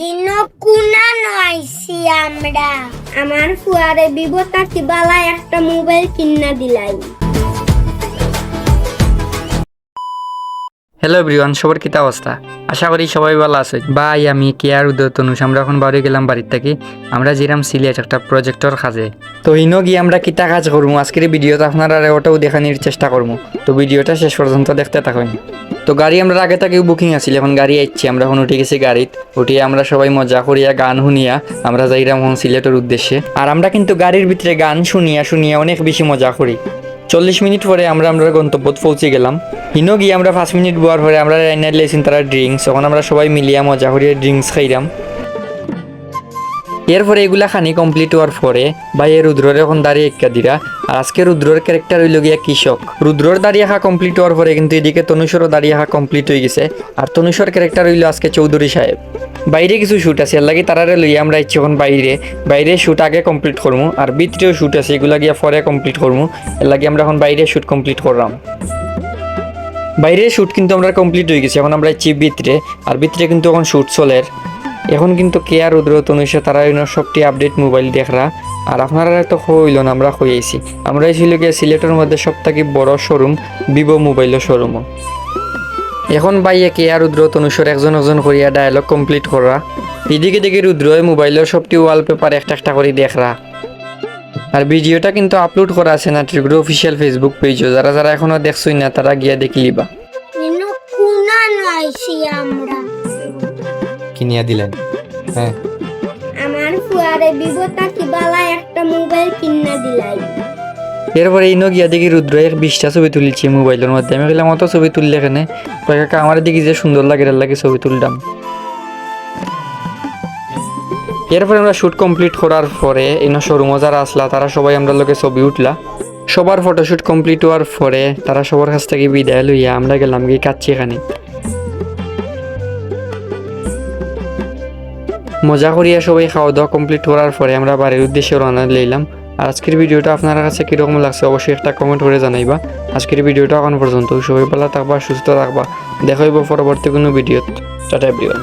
ইনো কুনা নইছি আমরা আমার ফুয়ারে বিবতা কিবালা একটা মোবাইল কিনা দিলাই। হ্যালো এভরিওয়ান, সবার কিতা অবস্থা? আশা করি সবাই ভালো আছে। ভাই আমি কেয়ার উদয়তনুষ, আমরা এখন বাড়ি গেলাম বাড়ির থেকে। আমরা যেরাম সিলেট একটা প্রজেক্টর কাজে, তো ইনো গিয়ে আমরা কিতা কাজ করবো আজকের ভিডিওতে আপনারা ওটাও দেখানোর চেষ্টা করবো। তো ভিডিওটা শেষ পর্যন্ত দেখতে থাকুন। তো গাড়ি আমরা আগে থেকেও বুকিং আছিল, এখন গাড়ি আইছি, আমরা এখন উঠে গেছি গাড়িত। উঠিয়ে আমরা সবাই মজা করিয়া গান শুনিয়া আমরা যাইরাম এখন সিলেটের উদ্দেশ্যে। আর আমরা কিন্তু গাড়ির ভিতরে গান শুনিয়া অনেক বেশি মজা করি। 40 মিনিট পরে আমরা গন্তব্যত পৌঁছে গেলাম। হিনো গিয়ে আমরা 5 মিনিট বোয়ার পরে আমরা রাইনার লেছেন তারা ড্রিঙ্কস, তখন আমরা সবাই মিলিয়া মজা করিয়া ড্রিঙ্কস খাইলাম। এরপরে এগুলা খানি কমপ্লিট হওয়ার পরে ভাইয়ের রুদ্রের এখন দাঁড়িয়ে একা দিরা। আর আজকে রুদ্রের ক্যারেক্টার হইল গিয়া কৃষক। রুদ্রর দাঁড়িয়ে খা কমপ্লিট হওয়ার পরে কিন্তু এদিকে তনুষরও দাঁড়িয়ে খা কমপ্লিট হয়ে গেছে। আর তনুষর ক্যারেক্টার হইল আজকে চৌধুরী সাহেব। বাইরে কিছু শ্যুট আছে, এর লাগে তারারে লইয়া আমরা ইচ্ছি এখন বাইরে শ্যুট আগে কমপ্লিট করবো। আর ভিতরেও শ্যুট আছে, এগুলা গিয়া পরে কমপ্লিট করবো। এর লাগে আমরা এখন বাইরে শ্যুট কমপ্লিট করলাম। বাইরের শ্যুট কিন্তু আমরা কমপ্লিট হয়ে গেছি, এখন আমরা ইচ্ছি ভিতরে। আর ভিতরে কিন্তু এখন শ্যুট চলের। এখন কিন্তু কেয়ার রুদ্র তনুষে তারা সবটি আপডেট মোবাইল দেখরা। আর আপনারা তো হইল না, আমরা হইয়াছি। আমরা ছিল গিয়ে সিলেটের মধ্যে সবথেকে বড় শোরুম ভিভো মোবাইলের শোরুমও। এখন বাইয়ে কেয়ার রুদ্র তনুষের একজন করিয়া ডায়ালগ কমপ্লিট করা। এদিকে দেখি রুদ্র মোবাইলের সবটি ওয়ালপেপার একটা করে দেখরা। আর ভিডিওটা কিন্তু আপলোড করা আছে না ট্রিগ্রো অফিসিয়াল ফেসবুক পেজও, যারা এখনো দেখছই না তারা গিয়া দেখি লিবা। ইনো কুনা নইছি আমরা কিনিয়া দিলেন? হ্যাঁ, আমার ফুয়ারে বিবতা কিবালা একটা মোবাইল কিনা দিলাই। এরপরে ইনো গিয়া দেখি রুদ্র 20টা ছবি তুলছি মোবাইলের মধ্যে। আমি বললাম অত ছবি তুললে এখানে, কাকা আমার দেখি যে সুন্দর লাগে এর লাগে ছবি তুললাম। এরপরে আমরা শ্যুট কমপ্লিট করার পরে ইনো শোরুমও যারা আসলা তারা সবাই আমরা লোকে ছবি উঠলা। সবার ফটোশ্যুট কমপ্লিট হওয়ার পরে তারা সবার কাছ থেকে বিদায় লইয়া আমরা গেলাম গিয়ে কাচ্ছি এখানে। মজা করিয়া সবাই খাওয়া দাওয়া কমপ্লিট করার পরে আমরা বাড়ির উদ্দেশ্যে রওনা লইলাম। আর আজকের ভিডিওটা আপনার কাছে কীরকম লাগছে অবশ্যই একটা কমেন্ট করে জানাইবা। আজকের ভিডিওটা এখন পর্যন্ত, সবাই ভালো থাকবা, সুস্থ থাকবা। দেখা হইব পরবর্তী কোনো ভিডিওতে। Tata everyone.